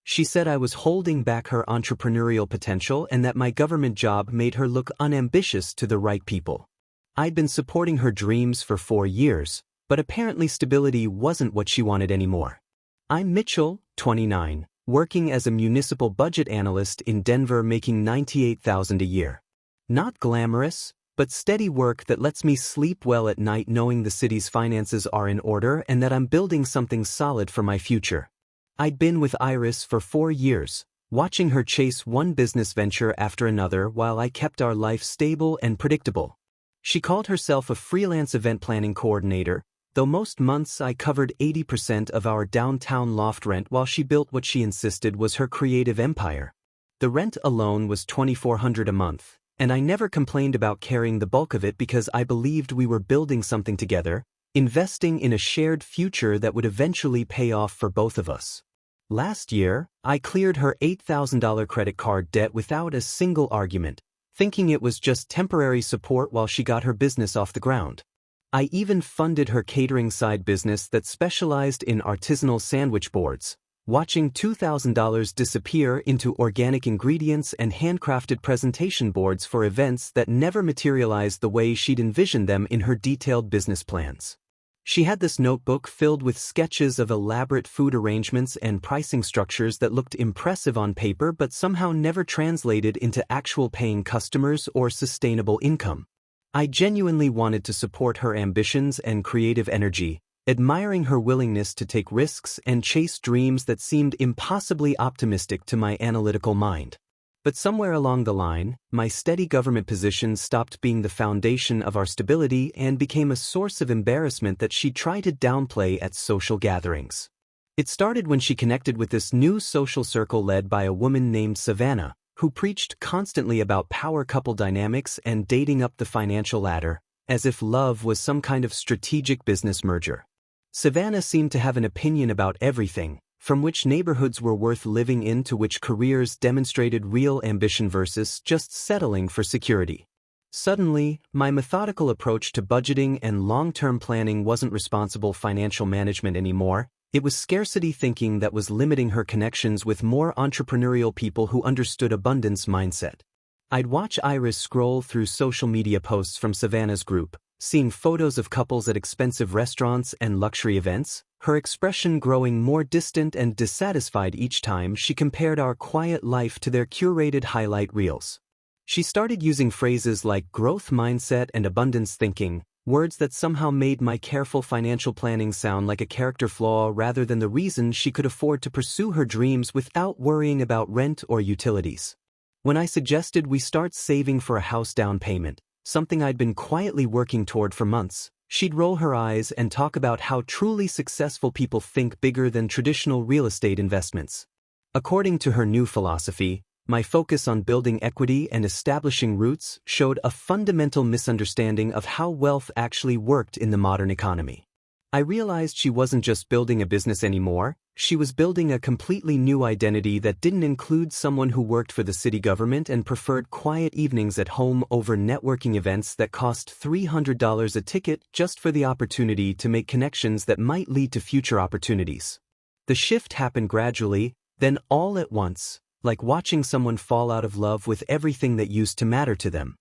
She said I was holding back her entrepreneurial potential and that my government job made her look unambitious to the right people. I'd been supporting her dreams for 4 years, but apparently stability wasn't what she wanted anymore. I'm Mitchell, 29, working as a municipal budget analyst in Denver, making $98,000 a year. Not glamorous, but steady work that lets me sleep well at night knowing the city's finances are in order and that I'm building something solid for my future. I'd been with Iris for 4 years, watching her chase one business venture after another while I kept our life stable and predictable. She called herself a freelance event planning coordinator, though most months I covered 80% of our downtown loft rent while she built what she insisted was her creative empire. The rent alone was $2,400 a month, and I never complained about carrying the bulk of it because I believed we were building something together, investing in a shared future that would eventually pay off for both of us. Last year, I cleared her $8,000 credit card debt without a single argument, thinking it was just temporary support while she got her business off the ground. I even funded her catering side business that specialized in artisanal sandwich boards, watching $2,000 disappear into organic ingredients and handcrafted presentation boards for events that never materialized the way she'd envisioned them in her detailed business plans. She had this notebook filled with sketches of elaborate food arrangements and pricing structures that looked impressive on paper but somehow never translated into actual paying customers or sustainable income. I genuinely wanted to support her ambitions and creative energy, admiring her willingness to take risks and chase dreams that seemed impossibly optimistic to my analytical mind. But somewhere along the line, my steady government position stopped being the foundation of our stability and became a source of embarrassment that she tried to downplay at social gatherings. It started when she connected with this new social circle led by a woman named Savannah, who preached constantly about power couple dynamics and dating up the financial ladder, as if love was some kind of strategic business merger. Savannah seemed to have an opinion about everything, from which neighborhoods were worth living in to which careers demonstrated real ambition versus just settling for security. Suddenly, my methodical approach to budgeting and long-term planning wasn't responsible financial management anymore. It was scarcity thinking that was limiting her connections with more entrepreneurial people who understood abundance mindset. I'd watch Iris scroll through social media posts from Savannah's group, seeing photos of couples at expensive restaurants and luxury events, her expression growing more distant and dissatisfied each time she compared our quiet life to their curated highlight reels. She started using phrases like growth mindset and abundance thinking, words that somehow made my careful financial planning sound like a character flaw rather than the reason she could afford to pursue her dreams without worrying about rent or utilities. When I suggested we start saving for a house down payment, something I'd been quietly working toward for months, she'd roll her eyes and talk about how truly successful people think bigger than traditional real estate investments. According to her new philosophy, my focus on building equity and establishing roots showed a fundamental misunderstanding of how wealth actually worked in the modern economy. I realized she wasn't just building a business anymore, she was building a completely new identity that didn't include someone who worked for the city government and preferred quiet evenings at home over networking events that cost $300 a ticket just for the opportunity to make connections that might lead to future opportunities. The shift happened gradually, then all at once, like watching someone fall out of love with everything that used to matter to them.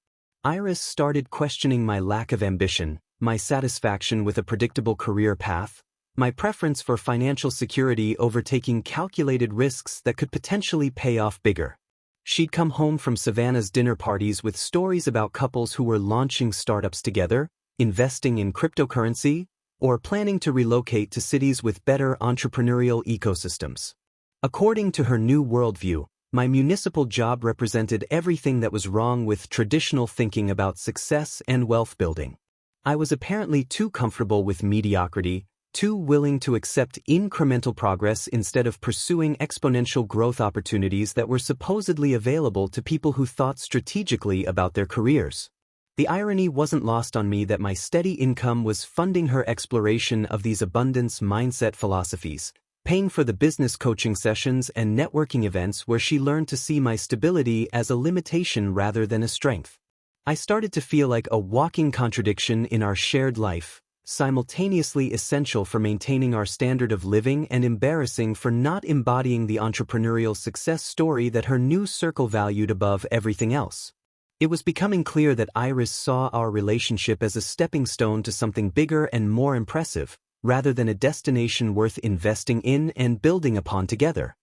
Iris started questioning my lack of ambition, my satisfaction with a predictable career path, my preference for financial security over taking calculated risks that could potentially pay off bigger. She'd come home from Savannah's dinner parties with stories about couples who were launching startups together, investing in cryptocurrency, or planning to relocate to cities with better entrepreneurial ecosystems. According to her new worldview, my municipal job represented everything that was wrong with traditional thinking about success and wealth building. I was apparently too comfortable with mediocrity, too willing to accept incremental progress instead of pursuing exponential growth opportunities that were supposedly available to people who thought strategically about their careers. The irony wasn't lost on me that my steady income was funding her exploration of these abundance mindset philosophies, paying for the business coaching sessions and networking events where she learned to see my stability as a limitation rather than a strength. I started to feel like a walking contradiction in our shared life, simultaneously essential for maintaining our standard of living and embarrassing for not embodying the entrepreneurial success story that her new circle valued above everything else. It was becoming clear that Iris saw our relationship as a stepping stone to something bigger and more impressive, rather than a destination worth investing in and building upon together.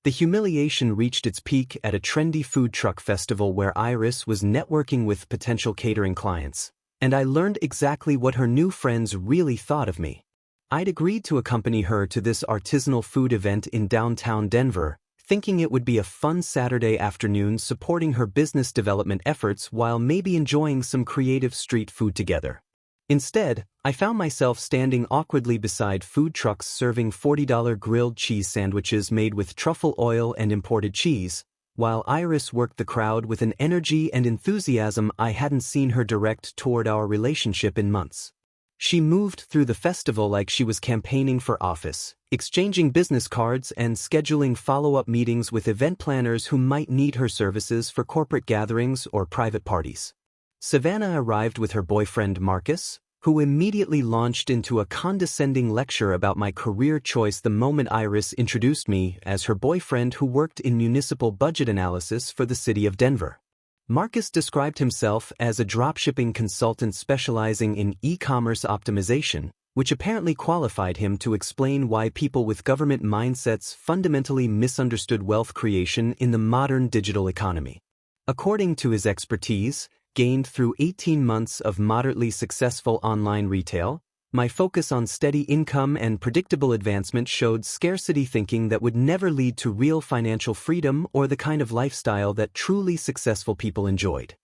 The humiliation reached its peak at a trendy food truck festival where Iris was networking with potential catering clients, and I learned exactly what her new friends really thought of me. I'd agreed to accompany her to this artisanal food event in downtown Denver, thinking it would be a fun Saturday afternoon supporting her business development efforts while maybe enjoying some creative street food together. Instead, I found myself standing awkwardly beside food trucks serving $40 grilled cheese sandwiches made with truffle oil and imported cheese, while Iris worked the crowd with an energy and enthusiasm I hadn't seen her direct toward our relationship in months. She moved through the festival like she was campaigning for office, exchanging business cards and scheduling follow-up meetings with event planners who might need her services for corporate gatherings or private parties. Savannah arrived with her boyfriend Marcus, who immediately launched into a condescending lecture about my career choice the moment Iris introduced me as her boyfriend who worked in municipal budget analysis for the city of Denver. Marcus described himself as a dropshipping consultant specializing in e-commerce optimization, which apparently qualified him to explain why people with government mindsets fundamentally misunderstood wealth creation in the modern digital economy. According to his expertise, gained through 18 months of moderately successful online retail, my focus on steady income and predictable advancement showed scarcity thinking that would never lead to real financial freedom or the kind of lifestyle that truly successful people enjoyed.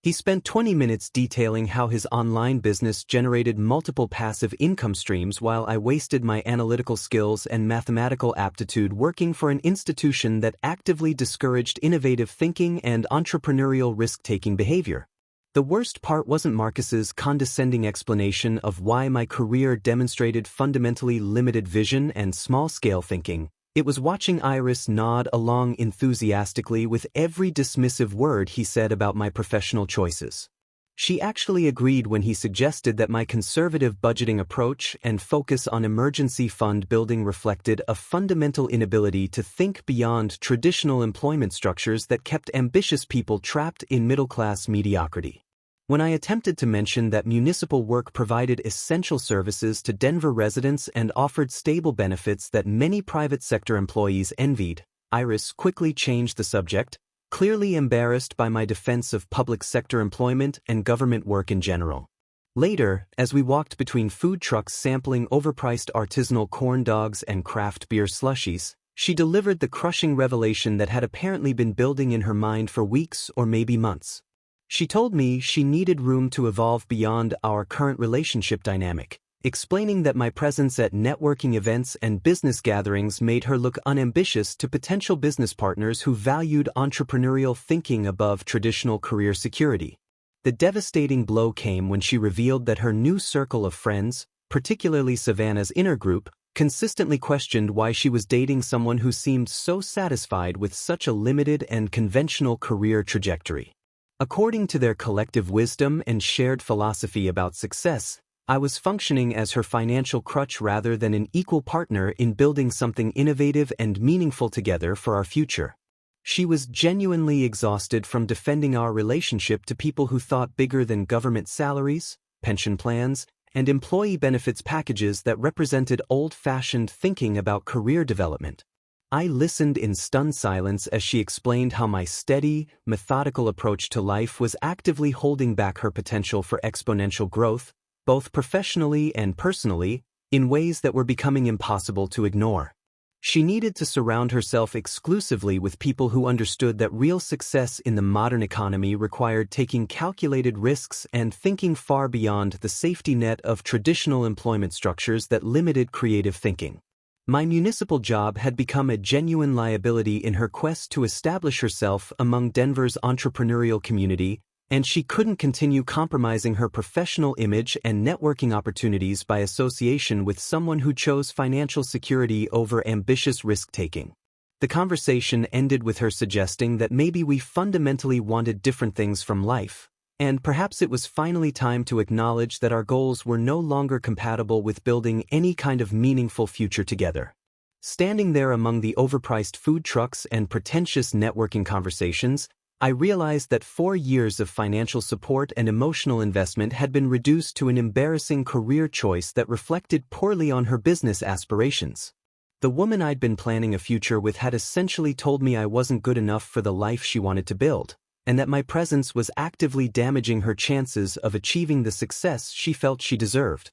He spent 20 minutes detailing how his online business generated multiple passive income streams while I wasted my analytical skills and mathematical aptitude working for an institution that actively discouraged innovative thinking and entrepreneurial risk-taking behavior. The worst part wasn't Marcus's condescending explanation of why my career demonstrated fundamentally limited vision and small-scale thinking. It was watching Iris nod along enthusiastically with every dismissive word he said about my professional choices. She actually agreed when he suggested that my conservative budgeting approach and focus on emergency fund building reflected a fundamental inability to think beyond traditional employment structures that kept ambitious people trapped in middle-class mediocrity. When I attempted to mention that municipal work provided essential services to Denver residents and offered stable benefits that many private sector employees envied, Iris quickly changed the subject, clearly embarrassed by my defense of public sector employment and government work in general. Later, as we walked between food trucks sampling overpriced artisanal corn dogs and craft beer slushies, she delivered the crushing revelation that had apparently been building in her mind for weeks or maybe months. She told me she needed room to evolve beyond our current relationship dynamic, explaining that my presence at networking events and business gatherings made her look unambitious to potential business partners who valued entrepreneurial thinking above traditional career security. The devastating blow came when she revealed that her new circle of friends, particularly Savannah's inner group, consistently questioned why she was dating someone who seemed so satisfied with such a limited and conventional career trajectory. According to their collective wisdom and shared philosophy about success, I was functioning as her financial crutch rather than an equal partner in building something innovative and meaningful together for our future. She was genuinely exhausted from defending our relationship to people who thought bigger than government salaries, pension plans, and employee benefits packages that represented old-fashioned thinking about career development. I listened in stunned silence as she explained how my steady, methodical approach to life was actively holding back her potential for exponential growth, both professionally and personally, in ways that were becoming impossible to ignore. She needed to surround herself exclusively with people who understood that real success in the modern economy required taking calculated risks and thinking far beyond the safety net of traditional employment structures that limited creative thinking. My municipal job had become a genuine liability in her quest to establish herself among Denver's entrepreneurial community, and she couldn't continue compromising her professional image and networking opportunities by association with someone who chose financial security over ambitious risk-taking. The conversation ended with her suggesting that maybe we fundamentally wanted different things from life, And perhaps it was finally time to acknowledge that our goals were no longer compatible with building any kind of meaningful future together. Standing there among the overpriced food trucks and pretentious networking conversations, I realized that 4 years of financial support and emotional investment had been reduced to an embarrassing career choice that reflected poorly on her business aspirations. The woman I'd been planning a future with had essentially told me I wasn't good enough for the life she wanted to build, and that my presence was actively damaging her chances of achieving the success she felt she deserved.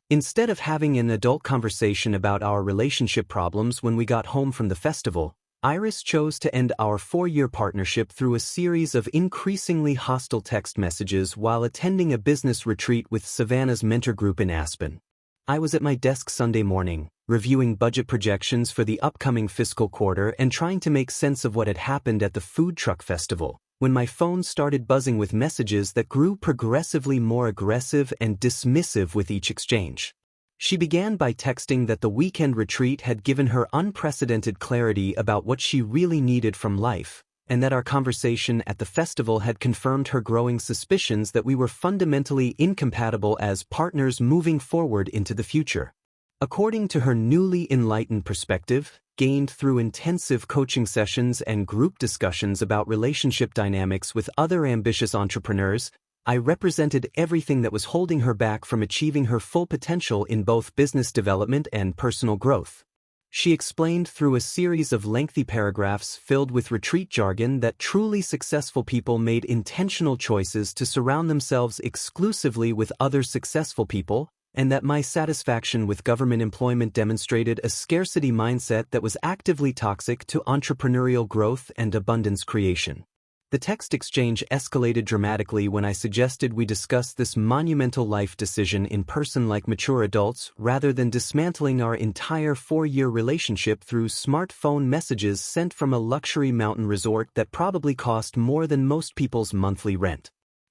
Instead of having an adult conversation about our relationship problems when we got home from the festival, Iris chose to end our 4-year partnership through a series of increasingly hostile text messages while attending a business retreat with Savannah's mentor group in Aspen. I was at my desk Sunday morning, reviewing budget projections for the upcoming fiscal quarter and trying to make sense of what had happened at the food truck festival, when my phone started buzzing with messages that grew progressively more aggressive and dismissive with each exchange. She began by texting that the weekend retreat had given her unprecedented clarity about what she really needed from life, and that our conversation at the festival had confirmed her growing suspicions that we were fundamentally incompatible as partners moving forward into the future. According to her newly enlightened perspective, gained through intensive coaching sessions and group discussions about relationship dynamics with other ambitious entrepreneurs, I represented everything that was holding her back from achieving her full potential in both business development and personal growth. She explained through a series of lengthy paragraphs filled with retreat jargon that truly successful people made intentional choices to surround themselves exclusively with other successful people, and that my satisfaction with government employment demonstrated a scarcity mindset that was actively toxic to entrepreneurial growth and abundance creation. The text exchange escalated dramatically when I suggested we discuss this monumental life decision in person like mature adults rather than dismantling our entire 4-year relationship through smartphone messages sent from a luxury mountain resort that probably cost more than most people's monthly rent.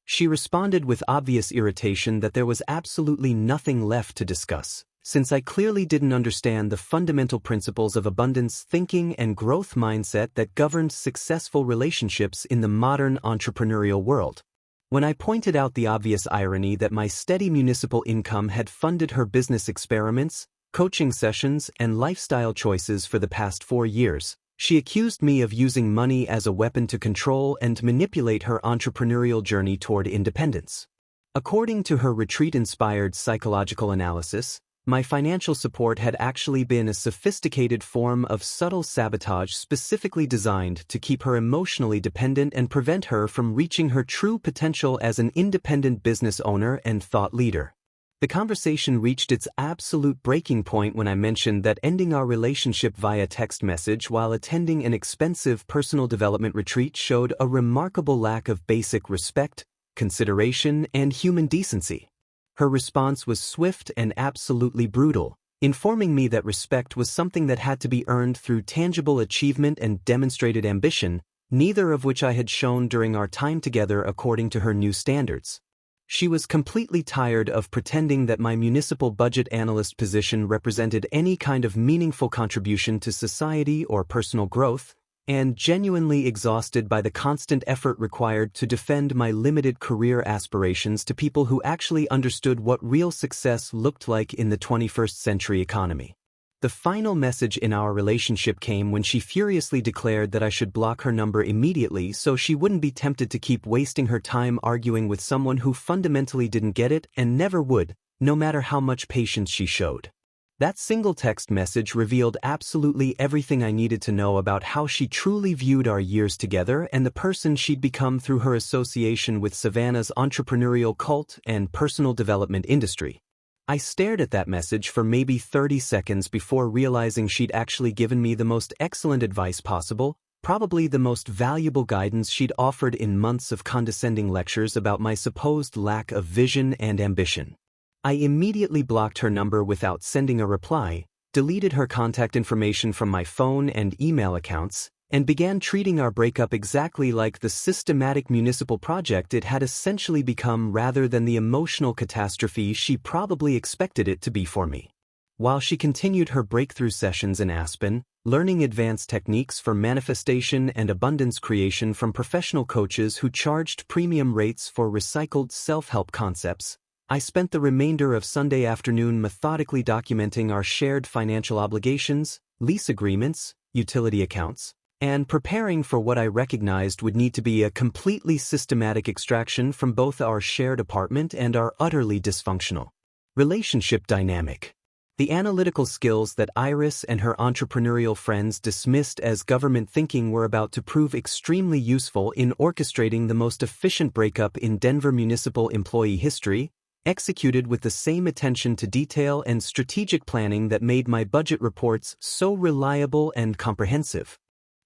She responded with obvious irritation that there was absolutely nothing left to discuss, since I clearly didn't understand the fundamental principles of abundance thinking and growth mindset that governed successful relationships in the modern entrepreneurial world. When I pointed out the obvious irony that my steady municipal income had funded her business experiments, coaching sessions, and lifestyle choices for the past 4 years, she accused me of using money as a weapon to control and manipulate her entrepreneurial journey toward independence. According to her retreat-inspired psychological analysis, my financial support had actually been a sophisticated form of subtle sabotage specifically designed to keep her emotionally dependent and prevent her from reaching her true potential as an independent business owner and thought leader. The conversation reached its absolute breaking point when I mentioned that ending our relationship via text message while attending an expensive personal development retreat showed a remarkable lack of basic respect, consideration, and human decency. Her response was swift and absolutely brutal, informing me that respect was something that had to be earned through tangible achievement and demonstrated ambition, neither of which I had shown during our time together according to her new standards. She was completely tired of pretending that my municipal budget analyst position represented any kind of meaningful contribution to society or personal growth, and genuinely exhausted by the constant effort required to defend my limited career aspirations to people who actually understood what real success looked like in the 21st century economy. The final message in our relationship came when she furiously declared that I should block her number immediately so she wouldn't be tempted to keep wasting her time arguing with someone who fundamentally didn't get it and never would, no matter how much patience she showed. That single text message revealed absolutely everything I needed to know about how she truly viewed our years together and the person she'd become through her association with Savannah's entrepreneurial cult and personal development industry. I stared at that message for maybe 30 seconds before realizing she'd actually given me the most excellent advice possible, probably the most valuable guidance she'd offered in months of condescending lectures about my supposed lack of vision and ambition. I immediately blocked her number without sending a reply, deleted her contact information from my phone and email accounts, and began treating our breakup exactly like the systematic municipal project it had essentially become rather than the emotional catastrophe she probably expected it to be for me. While she continued her breakthrough sessions in Aspen, learning advanced techniques for manifestation and abundance creation from professional coaches who charged premium rates for recycled self-help concepts. I spent the remainder of Sunday afternoon methodically documenting our shared financial obligations, lease agreements, utility accounts, and preparing for what I recognized would need to be a completely systematic extraction from both our shared apartment and our utterly dysfunctional relationship dynamic. The analytical skills that Iris and her entrepreneurial friends dismissed as government thinking were about to prove extremely useful in orchestrating the most efficient breakup in Denver municipal employee history, executed with the same attention to detail and strategic planning that made my budget reports so reliable and comprehensive.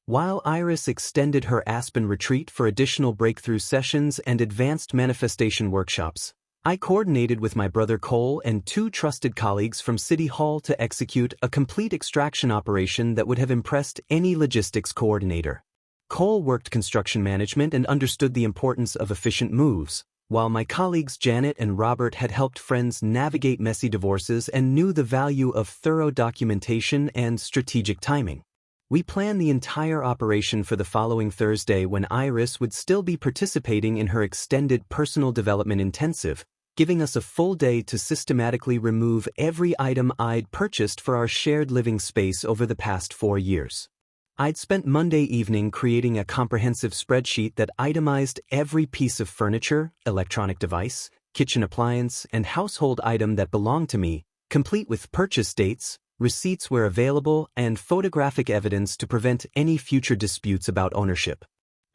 While Iris extended her Aspen retreat for additional breakthrough sessions and advanced manifestation workshops, I coordinated with my brother Cole and 2 trusted colleagues from City Hall to execute a complete extraction operation that would have impressed any logistics coordinator. Cole worked construction management and understood the importance of efficient moves, while my colleagues Janet and Robert had helped friends navigate messy divorces and knew the value of thorough documentation and strategic timing. We planned the entire operation for the following Thursday when Iris would still be participating in her extended personal development intensive, giving us a full day to systematically remove every item I'd purchased for our shared living space over the past 4 years. I'd spent Monday evening creating a comprehensive spreadsheet that itemized every piece of furniture, electronic device, kitchen appliance, and household item that belonged to me, complete with purchase dates, receipts where available, and photographic evidence to prevent any future disputes about ownership.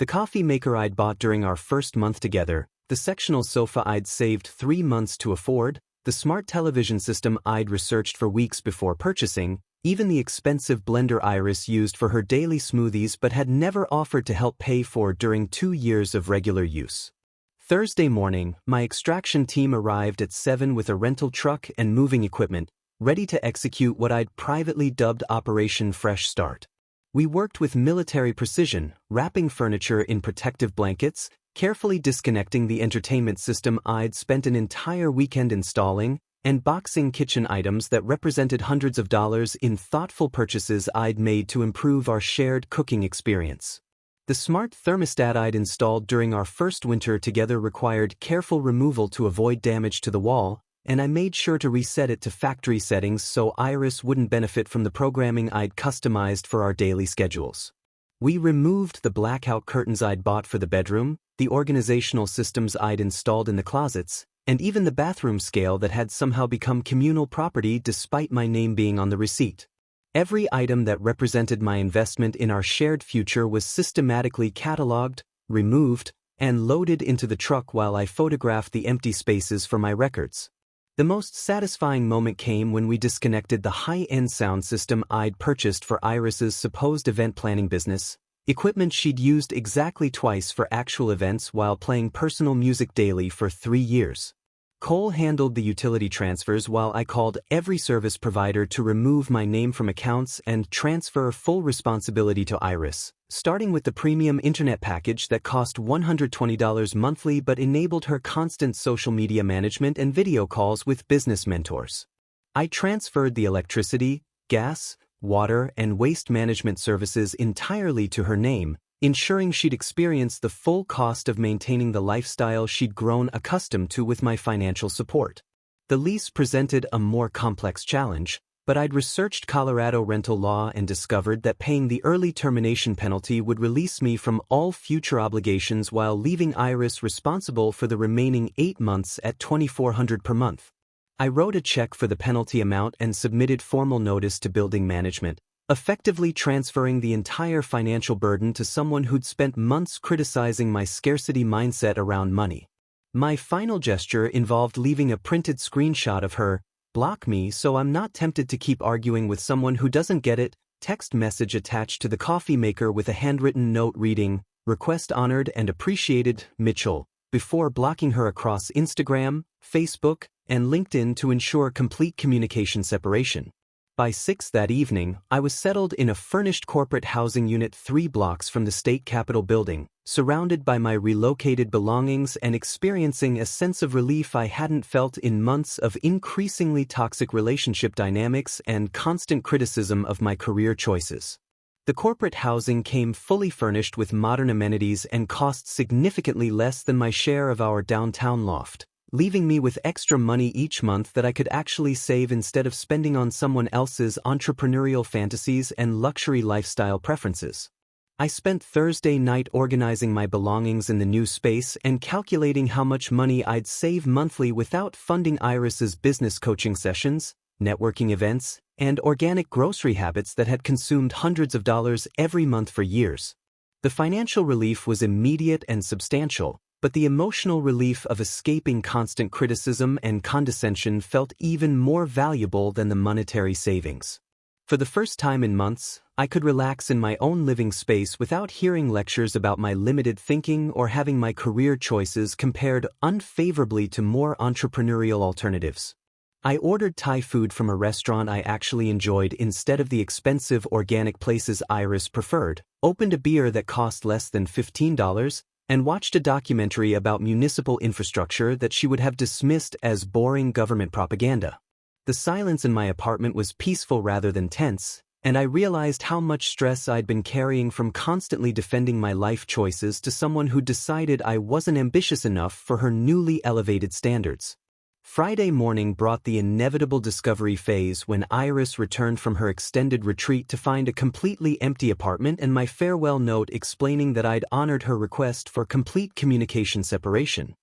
The coffee maker I'd bought during our first month together, the sectional sofa I'd saved 3 months to afford, the smart television system I'd researched for weeks before purchasing, even the expensive blender Iris used for her daily smoothies but had never offered to help pay for during 2 years of regular use. Thursday morning, my extraction team arrived at 7 with a rental truck and moving equipment, ready to execute what I'd privately dubbed Operation Fresh Start. We worked with military precision, wrapping furniture in protective blankets, carefully disconnecting the entertainment system I'd spent an entire weekend installing, and boxing kitchen items that represented hundreds of dollars in thoughtful purchases I'd made to improve our shared cooking experience. The smart thermostat I'd installed during our first winter together required careful removal to avoid damage to the wall, and I made sure to reset it to factory settings so Iris wouldn't benefit from the programming I'd customized for our daily schedules. We removed the blackout curtains I'd bought for the bedroom, the organizational systems I'd installed in the closets, and even the bathroom scale that had somehow become communal property despite my name being on the receipt. Every item that represented my investment in our shared future was systematically cataloged, removed, and loaded into the truck while I photographed the empty spaces for my records. The most satisfying moment came when we disconnected the high-end sound system I'd purchased for Iris's supposed event planning business, equipment she'd used exactly twice for actual events while playing personal music daily for 3 years. Cole handled the utility transfers while I called every service provider to remove my name from accounts and transfer full responsibility to Iris, starting with the premium internet package that cost $120 monthly but enabled her constant social media management and video calls with business mentors. I transferred the electricity, gas, water, and waste management services entirely to her name, ensuring she'd experience the full cost of maintaining the lifestyle she'd grown accustomed to with my financial support. The lease presented a more complex challenge, but I'd researched Colorado rental law and discovered that paying the early termination penalty would release me from all future obligations while leaving Iris responsible for the remaining 8 months at $2,400 per month. I wrote a check for the penalty amount and submitted formal notice to building management, effectively transferring the entire financial burden to someone who'd spent months criticizing my scarcity mindset around money. My final gesture involved leaving a printed screenshot of her "block me so I'm not tempted to keep arguing with someone who doesn't get it" text message attached to the coffee maker with a handwritten note reading, "Request honored and appreciated, Mitchell," before blocking her across Instagram, Facebook, and LinkedIn to ensure complete communication separation. By 6 that evening, I was settled in a furnished corporate housing unit 3 blocks from the state capitol building, surrounded by my relocated belongings and experiencing a sense of relief I hadn't felt in months of increasingly toxic relationship dynamics and constant criticism of my career choices. The corporate housing came fully furnished with modern amenities and cost significantly less than my share of our downtown loft, leaving me with extra money each month that I could actually save instead of spending on someone else's entrepreneurial fantasies and luxury lifestyle preferences. I spent Thursday night organizing my belongings in the new space and calculating how much money I'd save monthly without funding Iris's business coaching sessions, networking events, and organic grocery habits that had consumed hundreds of dollars every month for years. The financial relief was immediate and substantial, but the emotional relief of escaping constant criticism and condescension felt even more valuable than the monetary savings. For the first time in months, I could relax in my own living space without hearing lectures about my limited thinking or having my career choices compared unfavorably to more entrepreneurial alternatives. I ordered Thai food from a restaurant I actually enjoyed instead of the expensive organic places Iris preferred, opened a beer that cost less than $15, and watched a documentary about municipal infrastructure that she would have dismissed as boring government propaganda. The silence in my apartment was peaceful rather than tense, and I realized how much stress I'd been carrying from constantly defending my life choices to someone who decided I wasn't ambitious enough for her newly elevated standards. Friday morning brought the inevitable discovery phase when Iris returned from her extended retreat to find a completely empty apartment and my farewell note explaining that I'd honored her request for complete communication separation.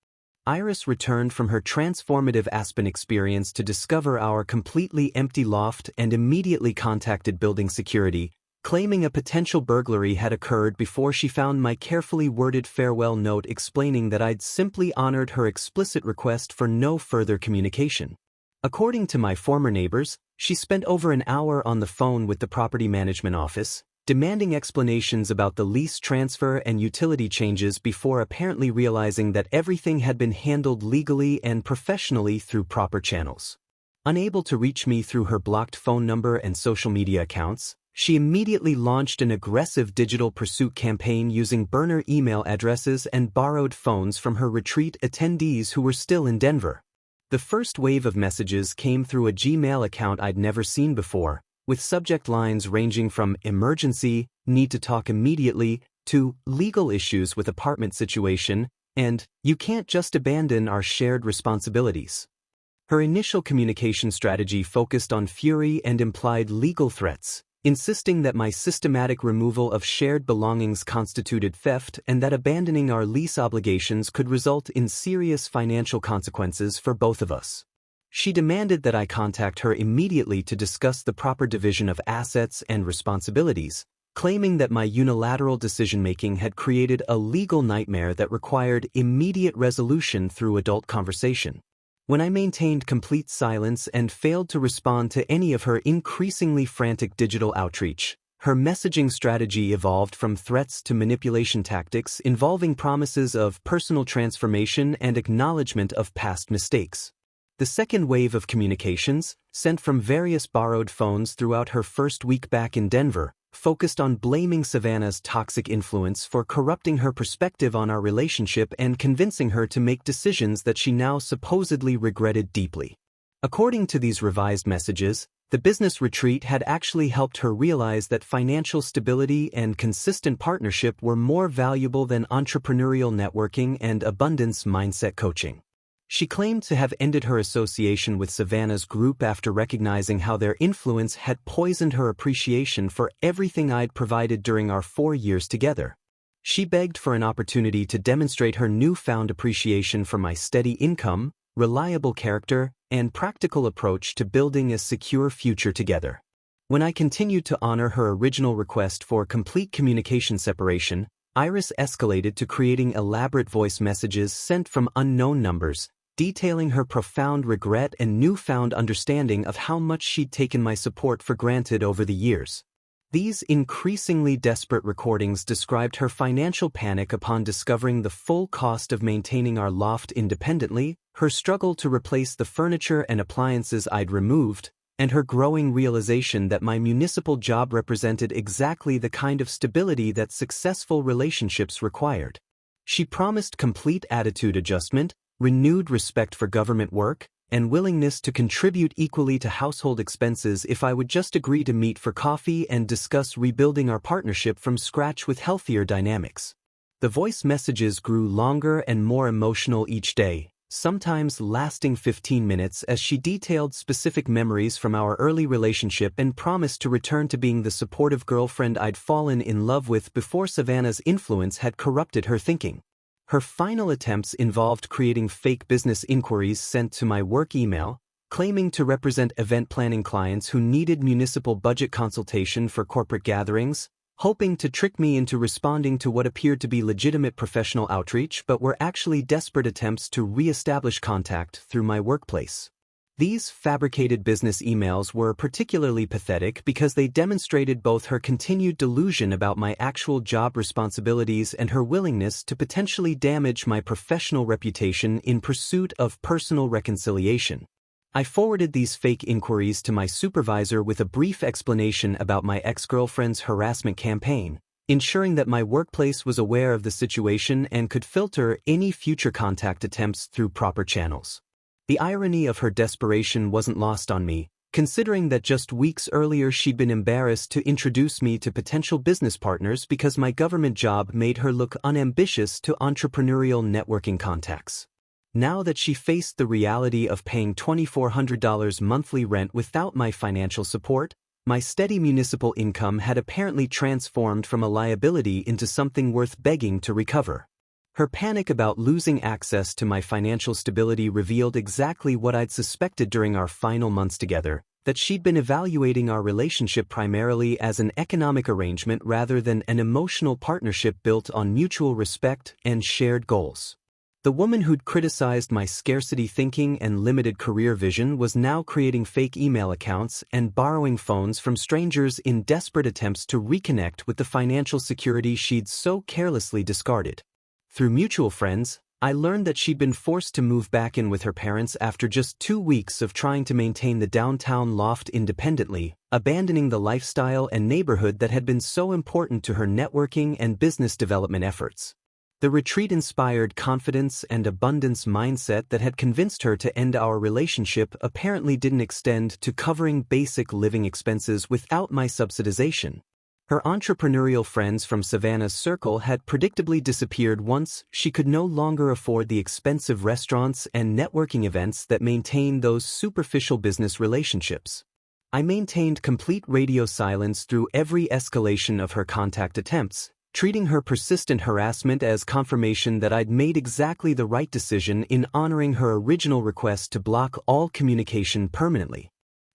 Iris returned from her transformative Aspen experience to discover our completely empty loft and immediately contacted building security, claiming a potential burglary had occurred before she found my carefully worded farewell note explaining that I'd simply honored her explicit request for no further communication. According to my former neighbors, she spent over an hour on the phone with the property management office, demanding explanations about the lease transfer and utility changes before apparently realizing that everything had been handled legally and professionally through proper channels. Unable to reach me through her blocked phone number and social media accounts, she immediately launched an aggressive digital pursuit campaign using burner email addresses and borrowed phones from her retreat attendees who were still in Denver. The first wave of messages came through a Gmail account I'd never seen before, with subject lines ranging from emergency, need to talk immediately, to legal issues with apartment situation, and you can't just abandon our shared responsibilities. Her initial communication strategy focused on fury and implied legal threats, insisting that my systematic removal of shared belongings constituted theft and that abandoning our lease obligations could result in serious financial consequences for both of us. She demanded that I contact her immediately to discuss the proper division of assets and responsibilities, claiming that my unilateral decision-making had created a legal nightmare that required immediate resolution through adult conversation. When I maintained complete silence and failed to respond to any of her increasingly frantic digital outreach, her messaging strategy evolved from threats to manipulation tactics involving promises of personal transformation and acknowledgement of past mistakes. The second wave of communications, sent from various borrowed phones throughout her first week back in Denver, focused on blaming Savannah's toxic influence for corrupting her perspective on our relationship and convincing her to make decisions that she now supposedly regretted deeply. According to these revised messages, the business retreat had actually helped her realize that financial stability and consistent partnership were more valuable than entrepreneurial networking and abundance mindset coaching. She claimed to have ended her association with Savannah's group after recognizing how their influence had poisoned her appreciation for everything I'd provided during our 4 years together. She begged for an opportunity to demonstrate her newfound appreciation for my steady income, reliable character, and practical approach to building a secure future together. When I continued to honor her original request for complete communication separation, Iris escalated to creating elaborate voice messages sent from unknown numbers, detailing her profound regret and newfound understanding of how much she'd taken my support for granted over the years. These increasingly desperate recordings described her financial panic upon discovering the full cost of maintaining our loft independently, her struggle to replace the furniture and appliances I'd removed, and her growing realization that my municipal job represented exactly the kind of stability that successful relationships required. She promised complete attitude adjustment, renewed respect for government work, and willingness to contribute equally to household expenses if I would just agree to meet for coffee and discuss rebuilding our partnership from scratch with healthier dynamics. The voice messages grew longer and more emotional each day, sometimes lasting 15 minutes as she detailed specific memories from our early relationship and promised to return to being the supportive girlfriend I'd fallen in love with before Savannah's influence had corrupted her thinking. Her final attempts involved creating fake business inquiries sent to my work email, claiming to represent event planning clients who needed municipal budget consultation for corporate gatherings, hoping to trick me into responding to what appeared to be legitimate professional outreach but were actually desperate attempts to re-establish contact through my workplace. These fabricated business emails were particularly pathetic because they demonstrated both her continued delusion about my actual job responsibilities and her willingness to potentially damage my professional reputation in pursuit of personal reconciliation. I forwarded these fake inquiries to my supervisor with a brief explanation about my ex-girlfriend's harassment campaign, ensuring that my workplace was aware of the situation and could filter any future contact attempts through proper channels. The irony of her desperation wasn't lost on me, considering that just weeks earlier she'd been embarrassed to introduce me to potential business partners because my government job made her look unambitious to entrepreneurial networking contacts. Now that she faced the reality of paying $2,400 monthly rent without my financial support, my steady municipal income had apparently transformed from a liability into something worth begging to recover. Her panic about losing access to my financial stability revealed exactly what I'd suspected during our final months together, that she'd been evaluating our relationship primarily as an economic arrangement rather than an emotional partnership built on mutual respect and shared goals. The woman who'd criticized my scarcity thinking and limited career vision was now creating fake email accounts and borrowing phones from strangers in desperate attempts to reconnect with the financial security she'd so carelessly discarded. Through mutual friends, I learned that she'd been forced to move back in with her parents after just 2 weeks of trying to maintain the downtown loft independently, abandoning the lifestyle and neighborhood that had been so important to her networking and business development efforts. The retreat inspired confidence and abundance mindset that had convinced her to end our relationship apparently didn't extend to covering basic living expenses without my subsidization. Her entrepreneurial friends from Savannah's circle had predictably disappeared once she could no longer afford the expensive restaurants and networking events that maintain those superficial business relationships. I maintained complete radio silence through every escalation of her contact attempts, treating her persistent harassment as confirmation that I'd made exactly the right decision in honoring her original request to block all communication permanently.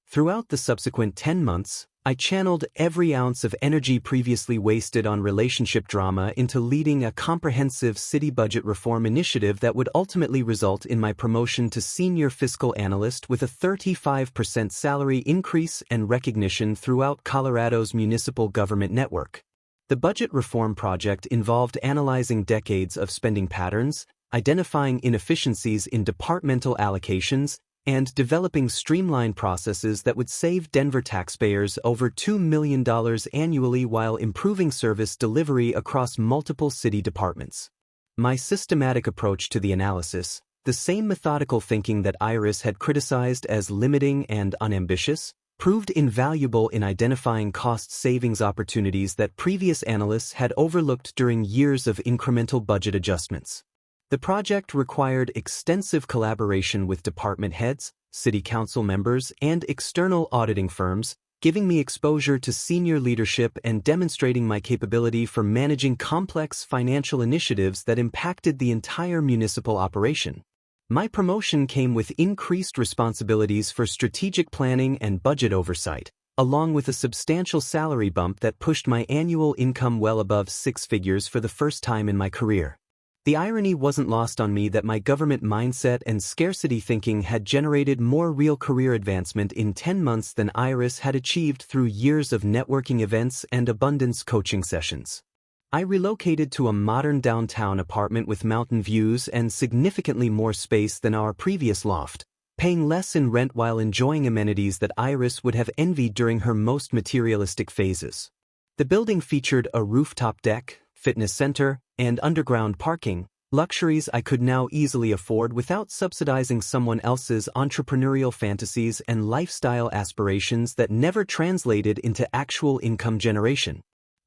Throughout the subsequent 10 months, I channeled every ounce of energy previously wasted on relationship drama into leading a comprehensive city budget reform initiative that would ultimately result in my promotion to senior fiscal analyst with a 35% salary increase and recognition throughout Colorado's municipal government network. The budget reform project involved analyzing decades of spending patterns, identifying inefficiencies in departmental allocations, and developing streamlined processes that would save Denver taxpayers over $2 million annually while improving service delivery across multiple city departments. My systematic approach to the analysis, the same methodical thinking that Iris had criticized as limiting and unambitious, proved invaluable in identifying cost savings opportunities that previous analysts had overlooked during years of incremental budget adjustments. The project required extensive collaboration with department heads, city council members, and external auditing firms, giving me exposure to senior leadership and demonstrating my capability for managing complex financial initiatives that impacted the entire municipal operation. My promotion came with increased responsibilities for strategic planning and budget oversight, along with a substantial salary bump that pushed my annual income well above 6 figures for the first time in my career. The irony wasn't lost on me that my government mindset and scarcity thinking had generated more real career advancement in 10 months than Iris had achieved through years of networking events and abundance coaching sessions. I relocated to a modern downtown apartment with mountain views and significantly more space than our previous loft, paying less in rent while enjoying amenities that Iris would have envied during her most materialistic phases. The building featured a rooftop deck, fitness center, and underground parking, luxuries I could now easily afford without subsidizing someone else's entrepreneurial fantasies and lifestyle aspirations that never translated into actual income generation.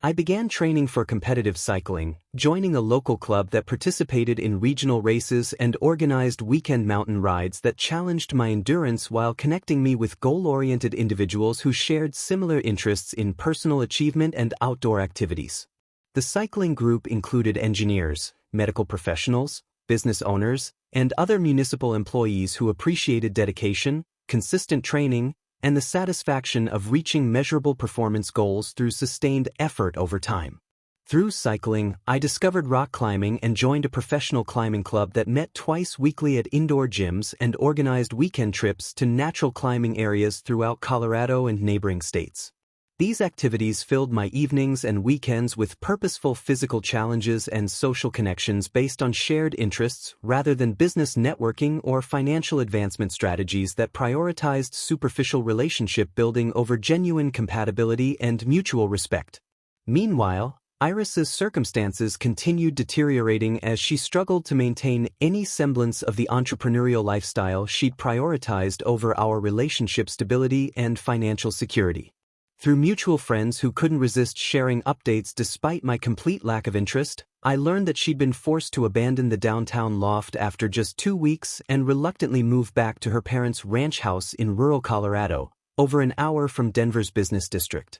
I began training for competitive cycling, joining a local club that participated in regional races and organized weekend mountain rides that challenged my endurance while connecting me with goal-oriented individuals who shared similar interests in personal achievement and outdoor activities. The cycling group included engineers, medical professionals, business owners, and other municipal employees who appreciated dedication, consistent training, and the satisfaction of reaching measurable performance goals through sustained effort over time. Through cycling, I discovered rock climbing and joined a professional climbing club that met twice weekly at indoor gyms and organized weekend trips to natural climbing areas throughout Colorado and neighboring states. These activities filled my evenings and weekends with purposeful physical challenges and social connections based on shared interests rather than business networking or financial advancement strategies that prioritized superficial relationship building over genuine compatibility and mutual respect. Meanwhile, Iris's circumstances continued deteriorating as she struggled to maintain any semblance of the entrepreneurial lifestyle she'd prioritized over our relationship stability and financial security. Through mutual friends who couldn't resist sharing updates despite my complete lack of interest, I learned that she'd been forced to abandon the downtown loft after just 2 weeks and reluctantly move back to her parents' ranch house in rural Colorado, over an hour from Denver's business district.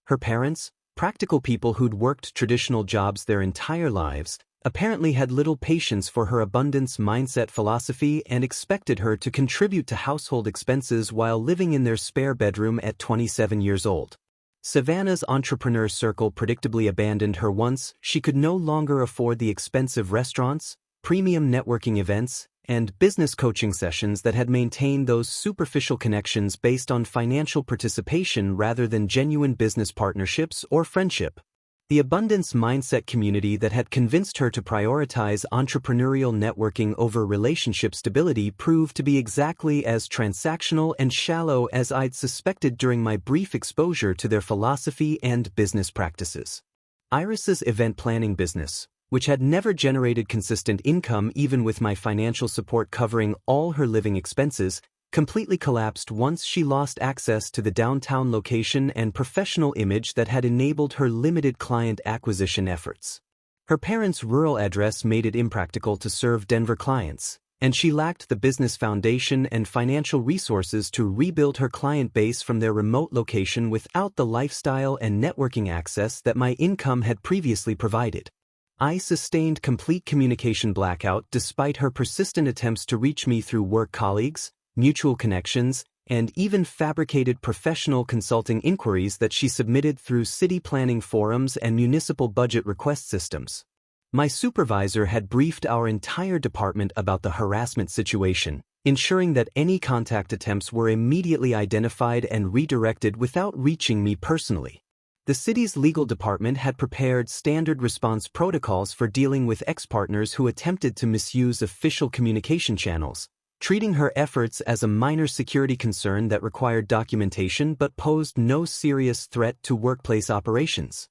Her parents, practical people who'd worked traditional jobs their entire lives, apparently had little patience for her abundance mindset philosophy and expected her to contribute to household expenses while living in their spare bedroom at 27 years old. Savannah's entrepreneur circle predictably abandoned her once she could no longer afford the expensive restaurants, premium networking events, and business coaching sessions that had maintained those superficial connections based on financial participation rather than genuine business partnerships or friendship. The abundance mindset community that had convinced her to prioritize entrepreneurial networking over relationship stability proved to be exactly as transactional and shallow as I'd suspected during my brief exposure to their philosophy and business practices. Iris's event planning business, which had never generated consistent income even with my financial support covering all her living expenses, completely collapsed once she lost access to the downtown location and professional image that had enabled her limited client acquisition efforts. Her parents' rural address made it impractical to serve Denver clients, and she lacked the business foundation and financial resources to rebuild her client base from their remote location without the lifestyle and networking access that my income had previously provided. I sustained complete communication blackout despite her persistent attempts to reach me through work colleagues, mutual connections, and even fabricated professional consulting inquiries that she submitted through city planning forums and municipal budget request systems. My supervisor had briefed our entire department about the harassment situation, ensuring that any contact attempts were immediately identified and redirected without reaching me personally. The city's legal department had prepared standard response protocols for dealing with ex-partners who attempted to misuse official communication channels, treating her efforts as a minor security concern that required documentation but posed no serious threat to workplace operations.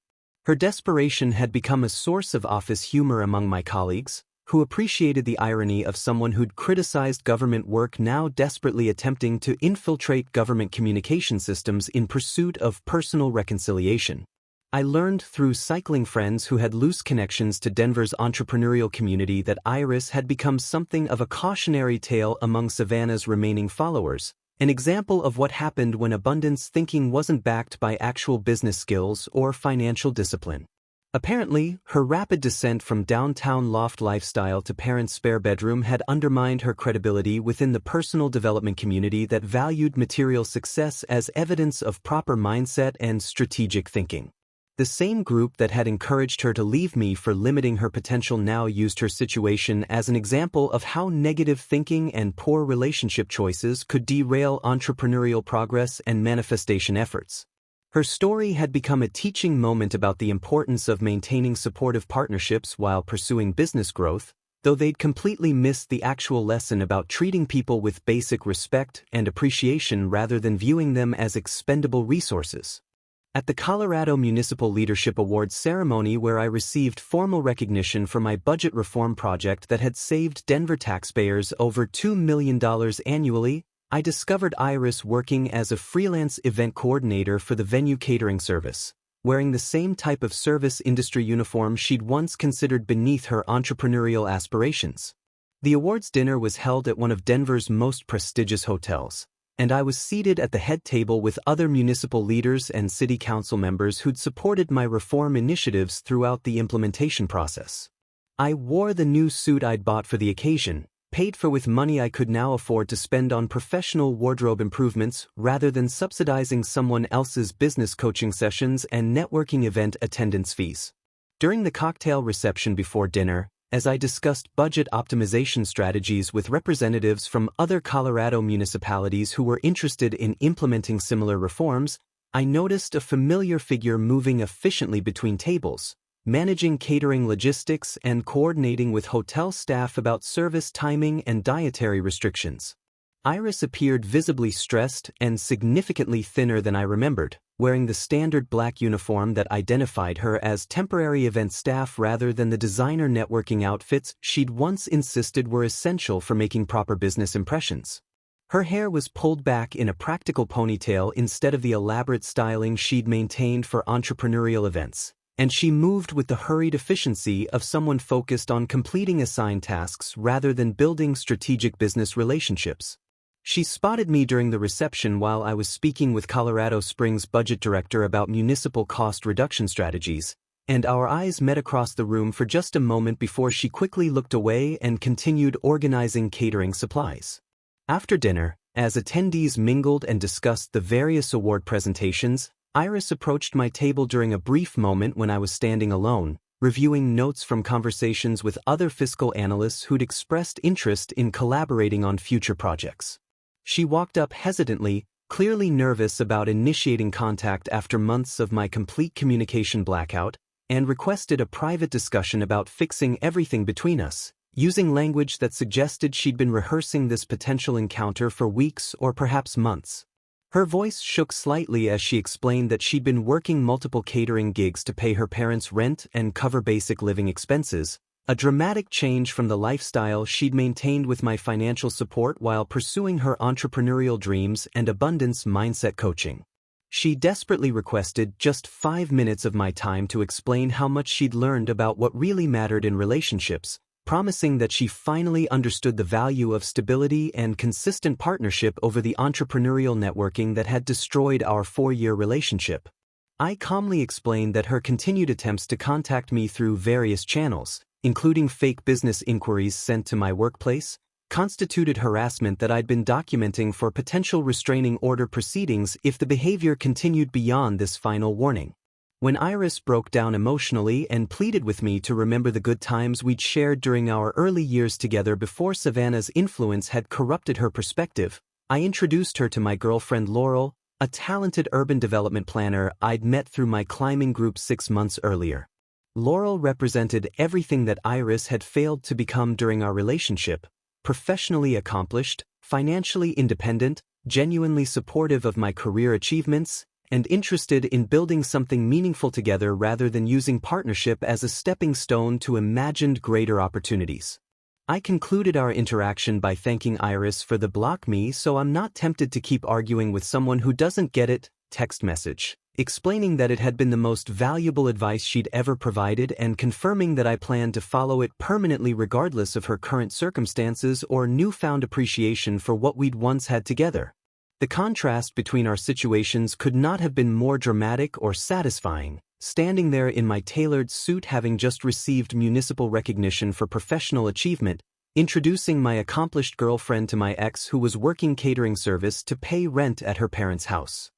Her desperation had become a source of office humor among my colleagues, who appreciated the irony of someone who'd criticized government work now desperately attempting to infiltrate government communication systems in pursuit of personal reconciliation. I learned through cycling friends who had loose connections to Denver's entrepreneurial community that Iris had become something of a cautionary tale among Savannah's remaining followers, an example of what happened when abundance thinking wasn't backed by actual business skills or financial discipline. Apparently, her rapid descent from downtown loft lifestyle to parents' spare bedroom had undermined her credibility within the personal development community that valued material success as evidence of proper mindset and strategic thinking. The same group that had encouraged her to leave me for limiting her potential now used her situation as an example of how negative thinking and poor relationship choices could derail entrepreneurial progress and manifestation efforts. Her story had become a teaching moment about the importance of maintaining supportive partnerships while pursuing business growth, though they'd completely missed the actual lesson about treating people with basic respect and appreciation rather than viewing them as expendable resources. At the Colorado Municipal Leadership Awards ceremony, where I received formal recognition for my budget reform project that had saved Denver taxpayers over $2 million annually, I discovered Iris working as a freelance event coordinator for the venue catering service, wearing the same type of service industry uniform she'd once considered beneath her entrepreneurial aspirations. The awards dinner was held at one of Denver's most prestigious hotels, and I was seated at the head table with other municipal leaders and city council members who'd supported my reform initiatives throughout the implementation process. I wore the new suit I'd bought for the occasion, paid for with money I could now afford to spend on professional wardrobe improvements rather than subsidizing someone else's business coaching sessions and networking event attendance fees. During the cocktail reception before dinner, as I discussed budget optimization strategies with representatives from other Colorado municipalities who were interested in implementing similar reforms, I noticed a familiar figure moving efficiently between tables, managing catering logistics and coordinating with hotel staff about service timing and dietary restrictions. Iris appeared visibly stressed and significantly thinner than I remembered, wearing the standard black uniform that identified her as temporary event staff rather than the designer networking outfits she'd once insisted were essential for making proper business impressions. Her hair was pulled back in a practical ponytail instead of the elaborate styling she'd maintained for entrepreneurial events, and she moved with the hurried efficiency of someone focused on completing assigned tasks rather than building strategic business relationships. She spotted me during the reception while I was speaking with Colorado Springs budget director about municipal cost reduction strategies, and our eyes met across the room for just a moment before she quickly looked away and continued organizing catering supplies. After dinner, as attendees mingled and discussed the various award presentations, Iris approached my table during a brief moment when I was standing alone, reviewing notes from conversations with other fiscal analysts who'd expressed interest in collaborating on future projects. She walked up hesitantly, clearly nervous about initiating contact after months of my complete communication blackout, and requested a private discussion about fixing everything between us, using language that suggested she'd been rehearsing this potential encounter for weeks or perhaps months. Her voice shook slightly as she explained that she'd been working multiple catering gigs to pay her parents' rent and cover basic living expenses, a dramatic change from the lifestyle she'd maintained with my financial support while pursuing her entrepreneurial dreams and abundance mindset coaching. She desperately requested just 5 minutes of my time to explain how much she'd learned about what really mattered in relationships, promising that she finally understood the value of stability and consistent partnership over the entrepreneurial networking that had destroyed our 4-year relationship. I calmly explained that her continued attempts to contact me through various channels, including fake business inquiries sent to my workplace, constituted harassment that I'd been documenting for potential restraining order proceedings if the behavior continued beyond this final warning. When Iris broke down emotionally and pleaded with me to remember the good times we'd shared during our early years together before Savannah's influence had corrupted her perspective, I introduced her to my girlfriend Laurel, a talented urban development planner I'd met through my climbing group 6 months earlier. Laurel represented everything that Iris had failed to become during our relationship: professionally accomplished, financially independent, genuinely supportive of my career achievements, and interested in building something meaningful together rather than using partnership as a stepping stone to imagined greater opportunities. I concluded our interaction by thanking Iris for the "block me so I'm not tempted to keep arguing with someone who doesn't get it" text message, explaining that it had been the most valuable advice she'd ever provided and confirming that I planned to follow it permanently regardless of her current circumstances or newfound appreciation for what we'd once had together. The contrast between our situations could not have been more dramatic or satisfying, standing there in my tailored suit having just received municipal recognition for professional achievement, introducing my accomplished girlfriend to my ex who was working catering service to pay rent at her parents' house.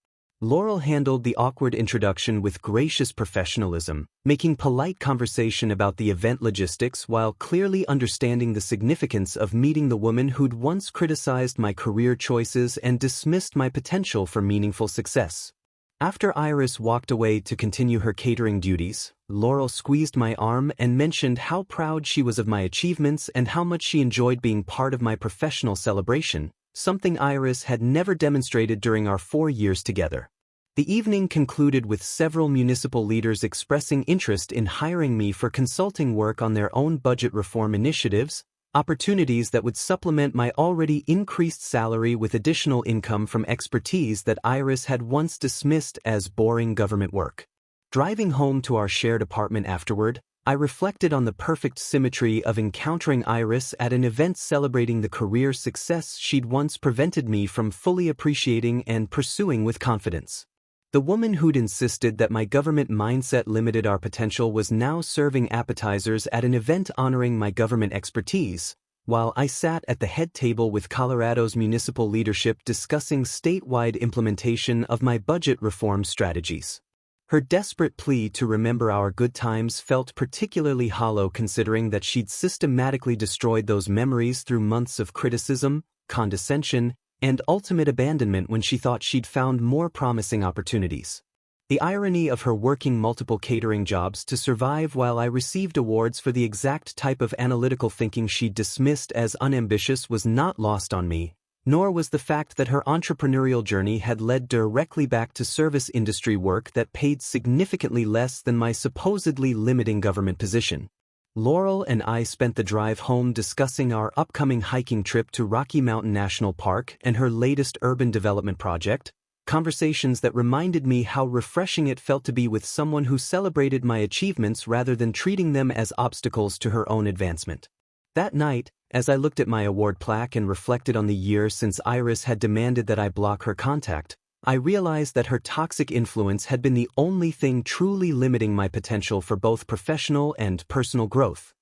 Laurel handled the awkward introduction with gracious professionalism, making polite conversation about the event logistics while clearly understanding the significance of meeting the woman who'd once criticized my career choices and dismissed my potential for meaningful success. After Iris walked away to continue her catering duties, Laurel squeezed my arm and mentioned how proud she was of my achievements and how much she enjoyed being part of my professional celebration, something Iris had never demonstrated during our 4 years together. The evening concluded with several municipal leaders expressing interest in hiring me for consulting work on their own budget reform initiatives, opportunities that would supplement my already increased salary with additional income from expertise that Iris had once dismissed as boring government work. Driving home to our shared apartment afterward, I reflected on the perfect symmetry of encountering Iris at an event celebrating the career success she'd once prevented me from fully appreciating and pursuing with confidence. The woman who'd insisted that my government mindset limited our potential was now serving appetizers at an event honoring my government expertise, while I sat at the head table with Colorado's municipal leadership discussing statewide implementation of my budget reform strategies. Her desperate plea to remember our good times felt particularly hollow considering that she'd systematically destroyed those memories through months of criticism, condescension, and ultimate abandonment when she thought she'd found more promising opportunities. The irony of her working multiple catering jobs to survive while I received awards for the exact type of analytical thinking she'd dismissed as unambitious was not lost on me, nor was the fact that her entrepreneurial journey had led directly back to service industry work that paid significantly less than my supposedly limiting government position. Laurel and I spent the drive home discussing our upcoming hiking trip to Rocky Mountain National Park and her latest urban development project, conversations that reminded me how refreshing it felt to be with someone who celebrated my achievements rather than treating them as obstacles to her own advancement. That night, as I looked at my award plaque and reflected on the year since Iris had demanded that I block her contact, I realized that her toxic influence had been the only thing truly limiting my potential for both professional and personal growth.